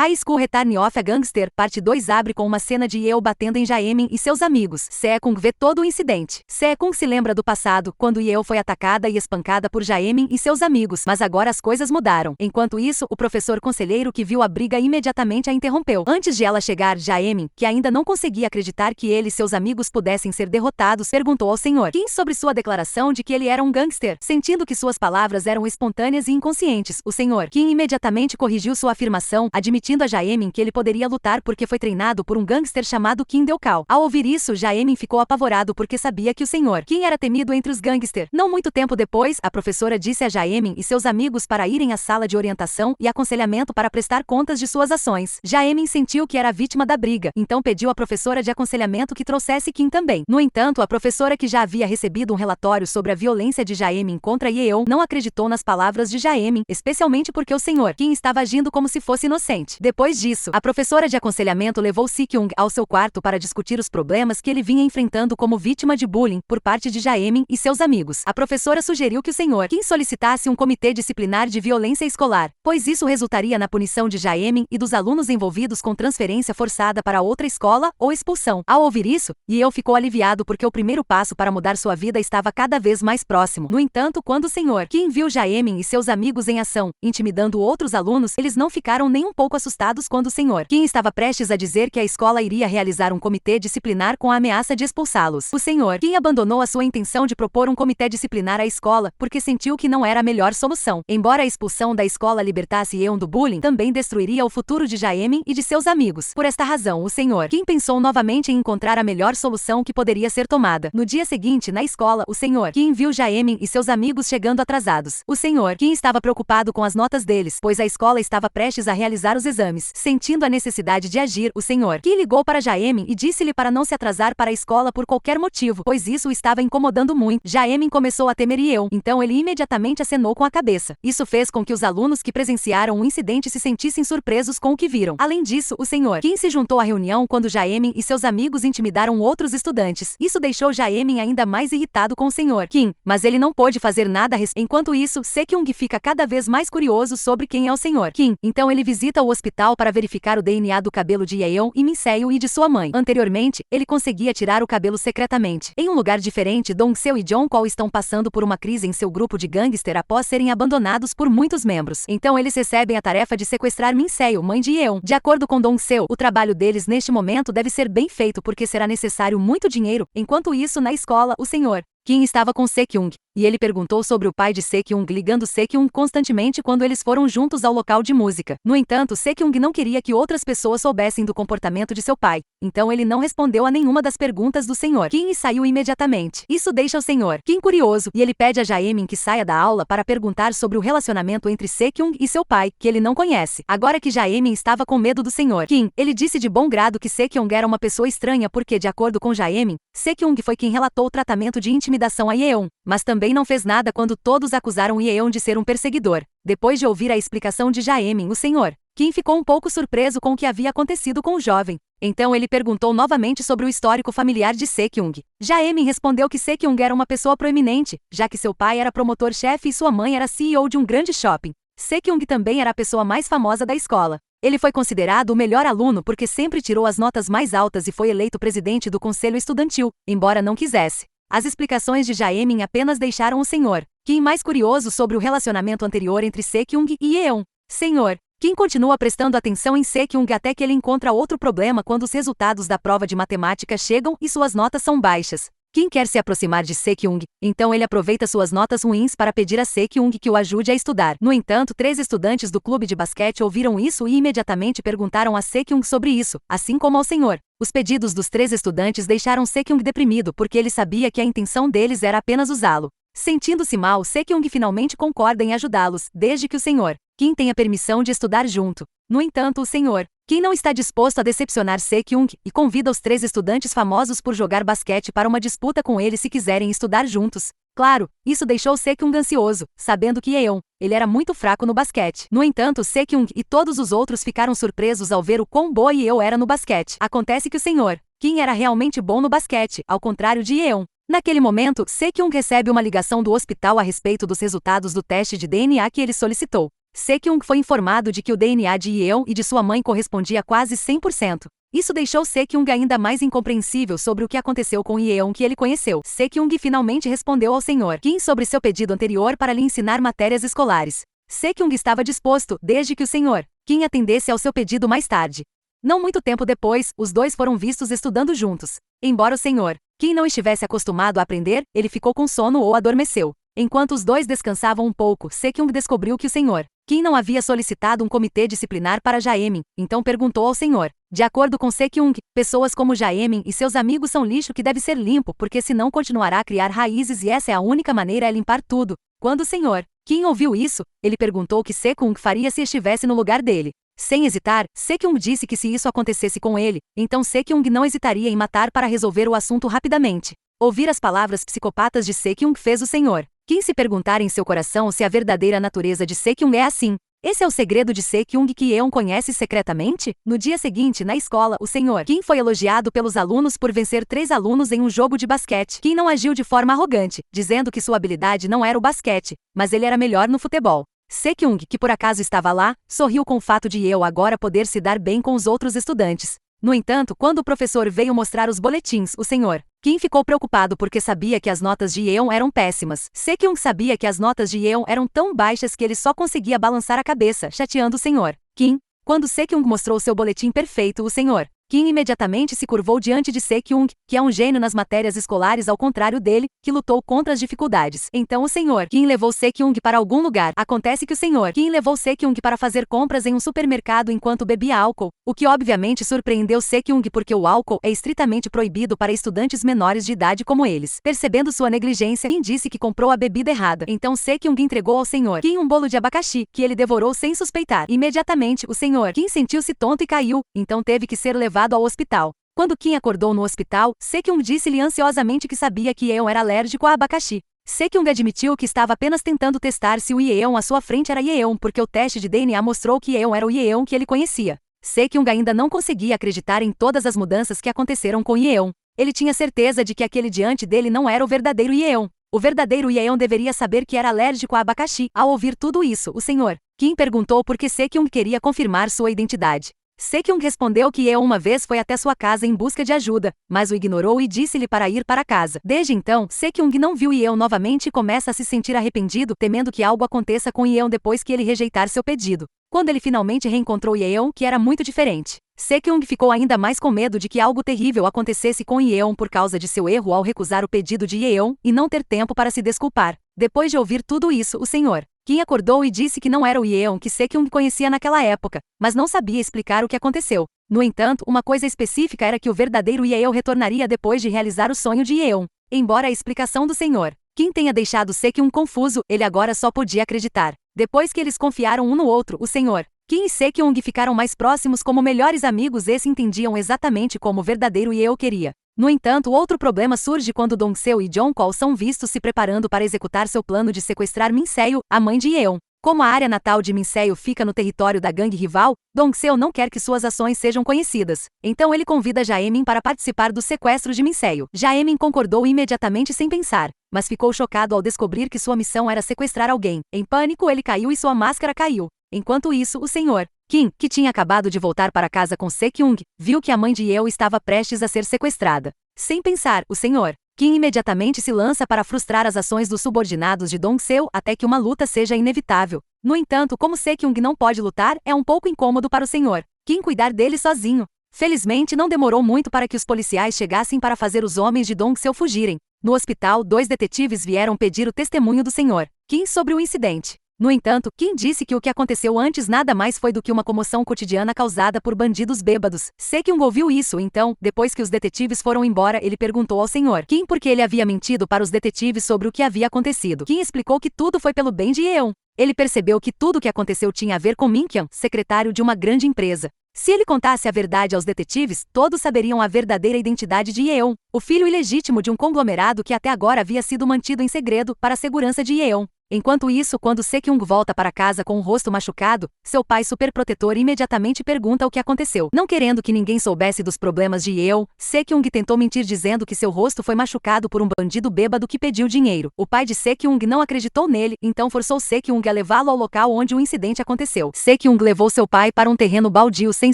High School Return of a Gangster, parte 2 abre com uma cena de Yeo batendo em Jaemin e seus amigos. Sekung vê todo o incidente. Sekung se lembra do passado, quando Yeo foi atacada e espancada por Jaemin e seus amigos, mas agora as coisas mudaram. Enquanto isso, o professor conselheiro que viu a briga imediatamente a interrompeu. Antes de ela chegar, Jaemin, que ainda não conseguia acreditar que ele e seus amigos pudessem ser derrotados, perguntou ao Sr. Kim sobre sua declaração de que ele era um gangster. Sentindo que suas palavras eram espontâneas e inconscientes, o Sr. Kim imediatamente corrigiu sua afirmação, admitindo a Jaemin que ele poderia lutar porque foi treinado por um gangster chamado Kim Deokal. Ao ouvir isso, Jaemin ficou apavorado porque sabia que o Sr. Kim era temido entre os gangsters. Não muito tempo depois, a professora disse a Jaemin e seus amigos para irem à sala de orientação e aconselhamento para prestar contas de suas ações. Jaemin sentiu que era vítima da briga, então pediu à professora de aconselhamento que trouxesse Kim também. No entanto, a professora, que já havia recebido um relatório sobre a violência de Jaemin contra Yeon, não acreditou nas palavras de Jaemin, especialmente porque o Sr. Kim estava agindo como se fosse inocente. Depois disso, a professora de aconselhamento levou Se-kyung ao seu quarto para discutir os problemas que ele vinha enfrentando como vítima de bullying por parte de Jaemin e seus amigos. A professora sugeriu que o Sr. Kim solicitasse um comitê disciplinar de violência escolar, pois isso resultaria na punição de Jaemin e dos alunos envolvidos com transferência forçada para outra escola ou expulsão. Ao ouvir isso, Yeon ficou aliviado porque o primeiro passo para mudar sua vida estava cada vez mais próximo. No entanto, quando o Sr. Kim viu Jaemin e seus amigos em ação, intimidando outros alunos, eles não ficaram nem um pouco assustados quando o Sr. Kim estava prestes a dizer que a escola iria realizar um comitê disciplinar com a ameaça de expulsá-los. O Sr. Kim abandonou a sua intenção de propor um comitê disciplinar à escola porque sentiu que não era a melhor solução. Embora a expulsão da escola libertasse Yeon do bullying, também destruiria o futuro de Jaemin e de seus amigos. Por esta razão, o Sr. Kim pensou novamente em encontrar a melhor solução que poderia ser tomada. No dia seguinte, na escola, o Sr. Kim viu Jaemin e seus amigos chegando atrasados. O Sr. Kim estava preocupado com as notas deles, pois a escola estava prestes a realizar os exames. Sentindo a necessidade de agir, o Sr. Kim ligou para Jaemin e disse-lhe para não se atrasar para a escola por qualquer motivo, pois isso o estava incomodando muito. Jaemin começou a temer Yeon, então ele imediatamente acenou com a cabeça. Isso fez com que os alunos que presenciaram o incidente se sentissem surpresos com o que viram. Além disso, o Sr. Kim se juntou à reunião quando Jaemin e seus amigos intimidaram outros estudantes. Isso deixou Jaemin ainda mais irritado com o Sr. Kim, mas ele não pôde fazer nada Enquanto isso, Se-kyung fica cada vez mais curioso sobre quem é o Sr. Kim. Então ele visita o hospital para verificar o DNA do cabelo de Yeon e Min-seo e de sua mãe. Anteriormente, ele conseguia tirar o cabelo secretamente. Em um lugar diferente, Dong-seo e Jong-kol estão passando por uma crise em seu grupo de gangster após serem abandonados por muitos membros. Então eles recebem a tarefa de sequestrar Min-seo, mãe de Yeon. De acordo com Dong-seo, o trabalho deles neste momento deve ser bem feito porque será necessário muito dinheiro. Enquanto isso, na escola, o Sr. Kim estava com Se-kyung, e ele perguntou sobre o pai de Se-kyung, ligando Se-kyung constantemente quando eles foram juntos ao local de música. No entanto, Se-kyung não queria que outras pessoas soubessem do comportamento de seu pai, então ele não respondeu a nenhuma das perguntas do Sr. Kim e saiu imediatamente. Isso deixa o Sr. Kim curioso, e ele pede a Jaemin que saia da aula para perguntar sobre o relacionamento entre Se-kyung e seu pai, que ele não conhece. Agora que Jaemin estava com medo do Sr. Kim, ele disse de bom grado que Se-kyung era uma pessoa estranha porque, de acordo com Jaemin, Se-kyung foi quem relatou o tratamento de intimidação a Yeon, mas também não fez nada quando todos acusaram Yeon de ser um perseguidor. Depois de ouvir a explicação de Jaemin, o Sr. Kim ficou um pouco surpreso com o que havia acontecido com o jovem. Então ele perguntou novamente sobre o histórico familiar de Se-kyung. Jaemin respondeu que Se-kyung era uma pessoa proeminente, já que seu pai era promotor-chefe e sua mãe era CEO de um grande shopping. Se-kyung também era a pessoa mais famosa da escola. Ele foi considerado o melhor aluno porque sempre tirou as notas mais altas e foi eleito presidente do conselho estudantil, embora não quisesse. As explicações de Jaemin apenas deixaram o Sr. Kim mais curioso sobre o relacionamento anterior entre Se-kyung e Yeon. Sr. Kim continua prestando atenção em Se-kyung até que ele encontra outro problema quando os resultados da prova de matemática chegam e suas notas são baixas. Kim quer se aproximar de Se-kyung, então ele aproveita suas notas ruins para pedir a Se-kyung que o ajude a estudar. No entanto, 3 estudantes do clube de basquete ouviram isso e imediatamente perguntaram a Se-kyung sobre isso, assim como ao Sr. Os pedidos dos 3 estudantes deixaram Se-kyung deprimido porque ele sabia que a intenção deles era apenas usá-lo. Sentindo-se mal, Se-kyung finalmente concorda em ajudá-los, desde que o Sr. Kim tenha permissão de estudar junto. No entanto, o Sr. Kim não está disposto a decepcionar Se-kyung e convida os 3 estudantes famosos por jogar basquete para uma disputa com ele se quiserem estudar juntos. Claro, isso deixou Se-kyung ansioso, sabendo que Yeon, ele era muito fraco no basquete. No entanto, Se-kyung e todos os outros ficaram surpresos ao ver o quão boa Yeon era no basquete. Acontece que o Sr. Kim era realmente bom no basquete, ao contrário de Yeon. Naquele momento, Se-kyung recebe uma ligação do hospital a respeito dos resultados do teste de DNA que ele solicitou. Sekyung foi informado de que o DNA de Yeon e de sua mãe correspondia quase 100%. Isso deixou Sekyung ainda mais incompreensível sobre o que aconteceu com Yeon que ele conheceu. Sekyung finalmente respondeu ao Sr. Kim sobre seu pedido anterior para lhe ensinar matérias escolares. Sekyung estava disposto, desde que o Sr. Kim atendesse ao seu pedido mais tarde. Não muito tempo depois, os dois foram vistos estudando juntos. Embora o Sr. Kim não estivesse acostumado a aprender, ele ficou com sono ou adormeceu. Enquanto os dois descansavam um pouco, Sekyung descobriu que o Sr. Kim não havia solicitado um comitê disciplinar para Jaemin, então perguntou ao Sr. De acordo com Sekyung, pessoas como Jaemin e seus amigos são lixo que deve ser limpo porque senão continuará a criar raízes e essa é a única maneira é limpar tudo. Quando o Sr. Kim ouviu isso, ele perguntou o que Sekyung faria se estivesse no lugar dele. Sem hesitar, Sekyung disse que se isso acontecesse com ele, então Sekyung não hesitaria em matar para resolver o assunto rapidamente. Ouvir as palavras psicopatas de Sekyung fez o Sr. Kim se perguntar em seu coração se a verdadeira natureza de Sekyung é assim. Esse é o segredo de Sekyung que Yeon conhece secretamente? No dia seguinte, na escola, o Sr. Kim foi elogiado pelos alunos por vencer 3 alunos em um jogo de basquete. Kim não agiu de forma arrogante, dizendo que sua habilidade não era o basquete, mas ele era melhor no futebol. Sekyung, que por acaso estava lá, sorriu com o fato de Yeon agora poder se dar bem com os outros estudantes. No entanto, quando o professor veio mostrar os boletins, o Sr. Kim ficou preocupado porque sabia que as notas de Yeon eram péssimas. Sekyung sabia que as notas de Yeon eram tão baixas que ele só conseguia balançar a cabeça, chateando o Sr. Kim. Quando Sekyung mostrou seu boletim perfeito, o Sr. Kim imediatamente se curvou diante de Sekyung, que é um gênio nas matérias escolares ao contrário dele, que lutou contra as dificuldades. Então o Sr. Kim levou Sekyung para algum lugar. Acontece que o Sr. Kim levou Sekyung para fazer compras em um supermercado enquanto bebia álcool, o que obviamente surpreendeu Sekyung porque o álcool é estritamente proibido para estudantes menores de idade como eles. Percebendo sua negligência, Kim disse que comprou a bebida errada. Então Sekyung entregou ao Sr. Kim um bolo de abacaxi, que ele devorou sem suspeitar. Imediatamente, o Sr. Kim sentiu-se tonto e caiu, então teve que ser levado ao hospital. Quando Kim acordou no hospital, Sekyung disse-lhe ansiosamente que sabia que Yeon era alérgico a abacaxi. Sekyung admitiu que estava apenas tentando testar se o Yeon à sua frente era Yeon porque o teste de DNA mostrou que Yeon era o Yeon que ele conhecia. Sekyung ainda não conseguia acreditar em todas as mudanças que aconteceram com Yeon. Ele tinha certeza de que aquele diante dele não era o verdadeiro Yeon. O verdadeiro Yeon deveria saber que era alérgico a abacaxi. Ao ouvir tudo isso, o Sr. Kim perguntou por que Sekyung queria confirmar sua identidade. Sekyung respondeu que Yeon uma vez foi até sua casa em busca de ajuda, mas o ignorou e disse-lhe para ir para casa. Desde então, Sekyung não viu Yeon novamente e começa a se sentir arrependido, temendo que algo aconteça com Yeon depois que ele rejeitar seu pedido. Quando ele finalmente reencontrou Yeon, que era muito diferente, Sekyung ficou ainda mais com medo de que algo terrível acontecesse com Yeon por causa de seu erro ao recusar o pedido de Yeon e não ter tempo para se desculpar. Depois de ouvir tudo isso, o Sr. Kim acordou e disse que não era o Yeon que Sekyung conhecia naquela época, mas não sabia explicar o que aconteceu. No entanto, uma coisa específica era que o verdadeiro Yeon retornaria depois de realizar o sonho de Yeon. Embora a explicação do Sr. Kim tenha deixado Sekyung confuso, ele agora só podia acreditar. Depois que eles confiaram um no outro, o Sr. Kim e Sekyung ficaram mais próximos como melhores amigos e se entendiam exatamente como o verdadeiro Yeon queria. No entanto, outro problema surge quando Dong-seo e Jong-kol são vistos se preparando para executar seu plano de sequestrar Min-seo, a mãe de Yeon. Como a área natal de Min-seo fica no território da gangue rival, Dong-seo não quer que suas ações sejam conhecidas. Então ele convida Jaemin para participar do sequestro de Min-seo. Jaemin concordou imediatamente sem pensar, mas ficou chocado ao descobrir que sua missão era sequestrar alguém. Em pânico, ele caiu e sua máscara caiu. Enquanto isso, o Sr. Kim, que tinha acabado de voltar para casa com Sekyung, viu que a mãe de Yeon estava prestes a ser sequestrada. Sem pensar, o Sr. Kim imediatamente se lança para frustrar as ações dos subordinados de Dong-seo até que uma luta seja inevitável. No entanto, como Sekyung não pode lutar, é um pouco incômodo para o Sr. Kim cuidar dele sozinho. Felizmente, não demorou muito para que os policiais chegassem para fazer os homens de Dong-seo fugirem. No hospital, 2 detetives vieram pedir o testemunho do Sr. Kim sobre o incidente. No entanto, Kim disse que o que aconteceu antes nada mais foi do que uma comoção cotidiana causada por bandidos bêbados. Sekyung ouviu isso, então, depois que os detetives foram embora, ele perguntou ao Sr. Kim por que ele havia mentido para os detetives sobre o que havia acontecido. Kim explicou que tudo foi pelo bem de Yeon. Ele percebeu que tudo o que aconteceu tinha a ver com Min-kyun, secretário de uma grande empresa. Se ele contasse a verdade aos detetives, todos saberiam a verdadeira identidade de Yeon, o filho ilegítimo de um conglomerado que até agora havia sido mantido em segredo para a segurança de Yeon. Enquanto isso, quando Sekyung volta para casa com o rosto machucado, seu pai superprotetor imediatamente pergunta o que aconteceu. Não querendo que ninguém soubesse dos problemas de Yeon, Sekyung tentou mentir dizendo que seu rosto foi machucado por um bandido bêbado que pediu dinheiro. O pai de Sekyung não acreditou nele, então forçou Sekyung a levá-lo ao local onde o incidente aconteceu. Sekyung levou seu pai para um terreno baldio sem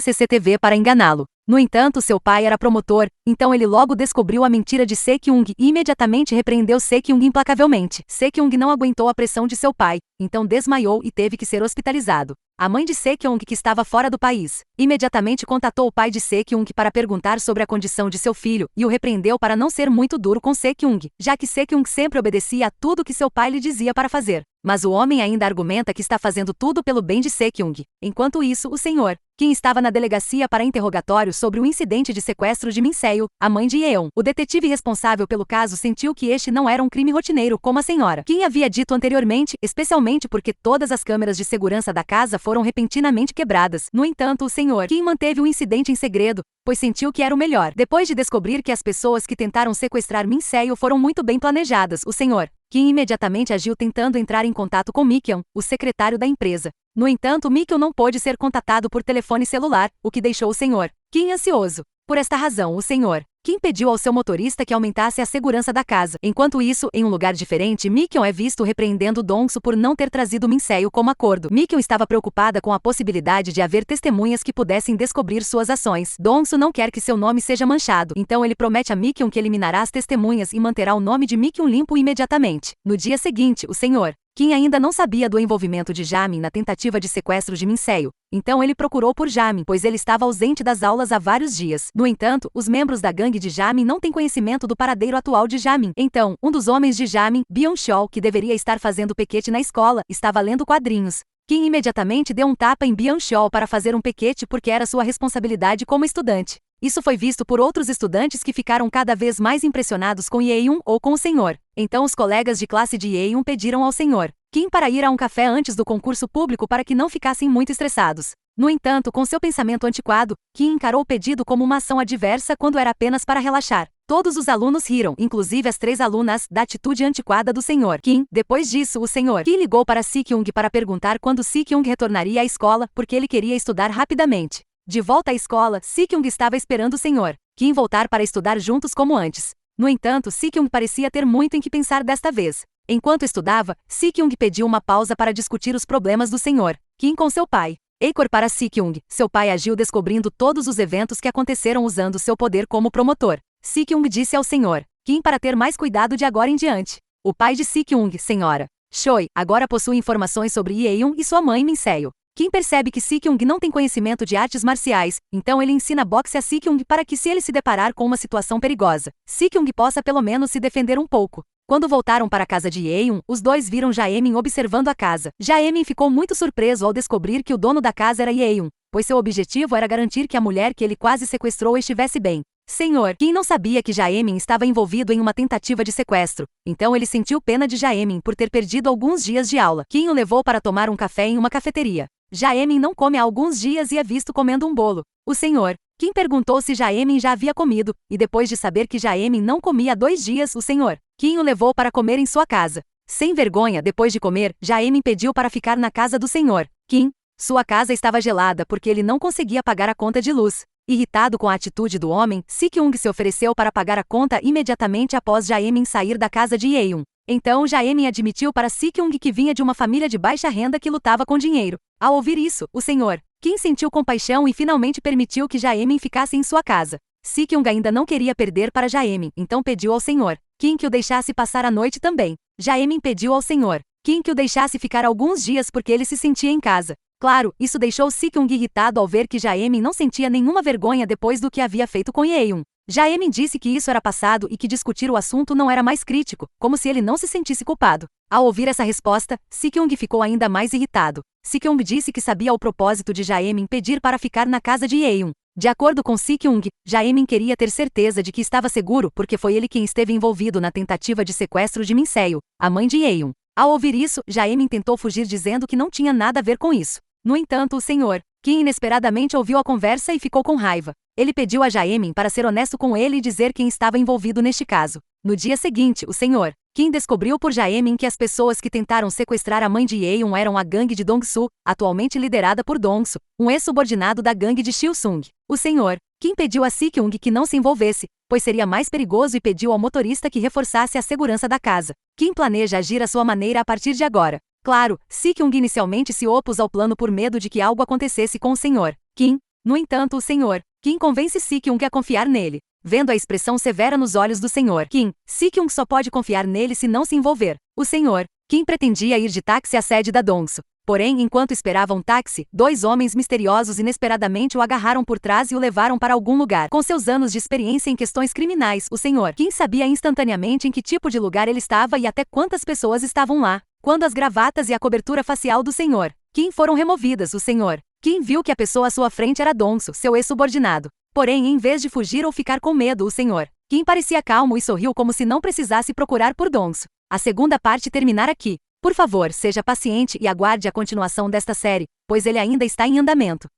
CCTV para enganá-lo. No entanto, seu pai era promotor, então ele logo descobriu a mentira de Sekyung e imediatamente repreendeu Sekyung implacavelmente. Sekyung não aguentou a pressão de seu pai, então desmaiou e teve que ser hospitalizado. A mãe de Sekyung, que estava fora do país, imediatamente contatou o pai de Sekyung para perguntar sobre a condição de seu filho e o repreendeu para não ser muito duro com Sekyung, já que Sekyung sempre obedecia a tudo que seu pai lhe dizia para fazer. Mas o homem ainda argumenta que está fazendo tudo pelo bem de Sekyung. Enquanto isso, o senhor, quem estava na delegacia para interrogatório sobre o incidente de sequestro de Min Seo, a mãe de Yeon, o detetive responsável pelo caso sentiu que este não era um crime rotineiro como a senhora Kim havia dito anteriormente, especialmente porque todas as câmeras de segurança da casa foram repentinamente quebradas. No entanto, o senhor Kim manteve o incidente em segredo, pois sentiu que era o melhor. Depois de descobrir que as pessoas que tentaram sequestrar Min Seo foram muito bem planejadas, o senhor Kim imediatamente agiu tentando entrar em contato com Mikyeon, o secretário da empresa. No entanto, Mikyeon não pôde ser contatado por telefone celular, o que deixou o senhor Kim ansioso. Por esta razão, o senhor Kim pediu ao seu motorista que aumentasse a segurança da casa. Enquanto isso, em um lugar diferente, Mikyeon é visto repreendendo Dongsu por não ter trazido Min Seo como acordo. Mikyeon estava preocupada com a possibilidade de haver testemunhas que pudessem descobrir suas ações. Dongsu não quer que seu nome seja manchado, então ele promete a Mikyeon que eliminará as testemunhas e manterá o nome de Mikyeon limpo imediatamente. No dia seguinte, o senhor Kim ainda não sabia do envolvimento de Jamin na tentativa de sequestro de Min Seo, então ele procurou por Jamin, pois ele estava ausente das aulas há vários dias. No entanto, os membros da gangue de Jamin não têm conhecimento do paradeiro atual de Jamin. Então, um dos homens de Jamin, Byung-chol, que deveria estar fazendo piquete na escola, estava lendo quadrinhos. Kim imediatamente deu um tapa em Byung-chol para fazer um piquete porque era sua responsabilidade como estudante. Isso foi visto por outros estudantes que ficaram cada vez mais impressionados com Yeon ou com o senhor. Então os colegas de classe de Yeon pediram ao senhor Kim para ir a um café antes do concurso público para que não ficassem muito estressados. No entanto, com seu pensamento antiquado, Kim encarou o pedido como uma ação adversa quando era apenas para relaxar. Todos os alunos riram, inclusive as 3 alunas, da atitude antiquada do senhor Kim. Depois disso, o senhor Kim ligou para Sekyung para perguntar quando Sekyung retornaria à escola, porque ele queria estudar rapidamente. De volta à escola, Sekyung estava esperando o senhor Kim voltar para estudar juntos como antes. No entanto, Sekyung parecia ter muito em que pensar desta vez. Enquanto estudava, Sekyung pediu uma pausa para discutir os problemas do senhor Kim com seu pai. Eikor para Sekyung, seu pai agiu descobrindo todos os eventos que aconteceram usando seu poder como promotor. Sekyung disse ao senhor Kim para ter mais cuidado de agora em diante. O pai de Sekyung, senhora Choi, agora possui informações sobre Yeon e sua mãe Min Seo. Kim percebe que Sekyung não tem conhecimento de artes marciais, então ele ensina boxe a Sekyung para que, se ele se deparar com uma situação perigosa, Sekyung possa pelo menos se defender um pouco. Quando voltaram para a casa de Yeon, os dois viram Jaemin observando a casa. Jaemin ficou muito surpreso ao descobrir que o dono da casa era Yeon, pois seu objetivo era garantir que a mulher que ele quase sequestrou estivesse bem. Senhor Kim não sabia que Jaemin estava envolvido em uma tentativa de sequestro, então ele sentiu pena de Jaemin por ter perdido alguns dias de aula. Kim o levou para tomar um café em uma cafeteria. Jaemin não come há alguns dias e é visto comendo um bolo. O senhor Kim perguntou se Jaemin já havia comido, e depois de saber que Jaemin não comia há 2 dias, o senhor Kim o levou para comer em sua casa. Sem vergonha, depois de comer, Jaemin pediu para ficar na casa do senhor Kim. Sua casa estava gelada porque ele não conseguia pagar a conta de luz. Irritado com a atitude do homem, Sekyung se ofereceu para pagar a conta imediatamente após Jaemin sair da casa de Yeon. Então Jaemin admitiu para Sekyung que vinha de uma família de baixa renda que lutava com dinheiro. Ao ouvir isso, o senhor Kim sentiu compaixão e finalmente permitiu que Jaemin ficasse em sua casa. Sekyung ainda não queria perder para Jaemin, então pediu ao senhor Kim que o deixasse passar a noite também. Jaemin pediu ao senhor Kim que o deixasse ficar alguns dias porque ele se sentia em casa. Claro, isso deixou Sekyung irritado ao ver que Jaemin não sentia nenhuma vergonha depois do que havia feito com Yeon. Jaemin disse que isso era passado e que discutir o assunto não era mais crítico, como se ele não se sentisse culpado. Ao ouvir essa resposta, Sekyung ficou ainda mais irritado. Sekyung disse que sabia o propósito de Jaemin pedir para ficar na casa de Yeon. De acordo com Sekyung, Jaemin queria ter certeza de que estava seguro porque foi ele quem esteve envolvido na tentativa de sequestro de Min Seo, a mãe de Yeon. Ao ouvir isso, Jaemin tentou fugir dizendo que não tinha nada a ver com isso. No entanto, o Sr. Kim inesperadamente ouviu a conversa e ficou com raiva. Ele pediu a Jaemin para ser honesto com ele e dizer quem estava envolvido neste caso. No dia seguinte, o Sr. Kim descobriu por Jaemin que as pessoas que tentaram sequestrar a mãe de Yeon eram a gangue de Dong-soo, atualmente liderada por Dong-soo, um ex-subordinado da gangue de Shil-sung. O Sr. Kim pediu a Si-kyung que não se envolvesse, pois seria mais perigoso, e pediu ao motorista que reforçasse a segurança da casa. Kim planeja agir à sua maneira a partir de agora. Claro, Si-kyung inicialmente se opôs ao plano por medo de que algo acontecesse com o Sr. Kim. No entanto, o Sr. Kim convence Si-kyung a confiar nele. Vendo a expressão severa nos olhos do Sr. Kim, Si-kyung só pode confiar nele se não se envolver. O Sr. Kim pretendia ir de táxi à sede da Dong-soo. Porém, enquanto esperava um táxi, dois homens misteriosos inesperadamente o agarraram por trás e o levaram para algum lugar. Com seus anos de experiência em questões criminais, o Sr. Kim sabia instantaneamente em que tipo de lugar ele estava e até quantas pessoas estavam lá. Quando as gravatas e a cobertura facial do Sr. Kim foram removidas, o Sr. Kim viu que a pessoa à sua frente era Dong-soo, seu ex-subordinado. Porém, em vez de fugir ou ficar com medo, o Sr. Kim parecia calmo e sorriu como se não precisasse procurar por Dong-soo. A segunda parte terminar aqui. Por favor, seja paciente e aguarde a continuação desta série, pois ele ainda está em andamento.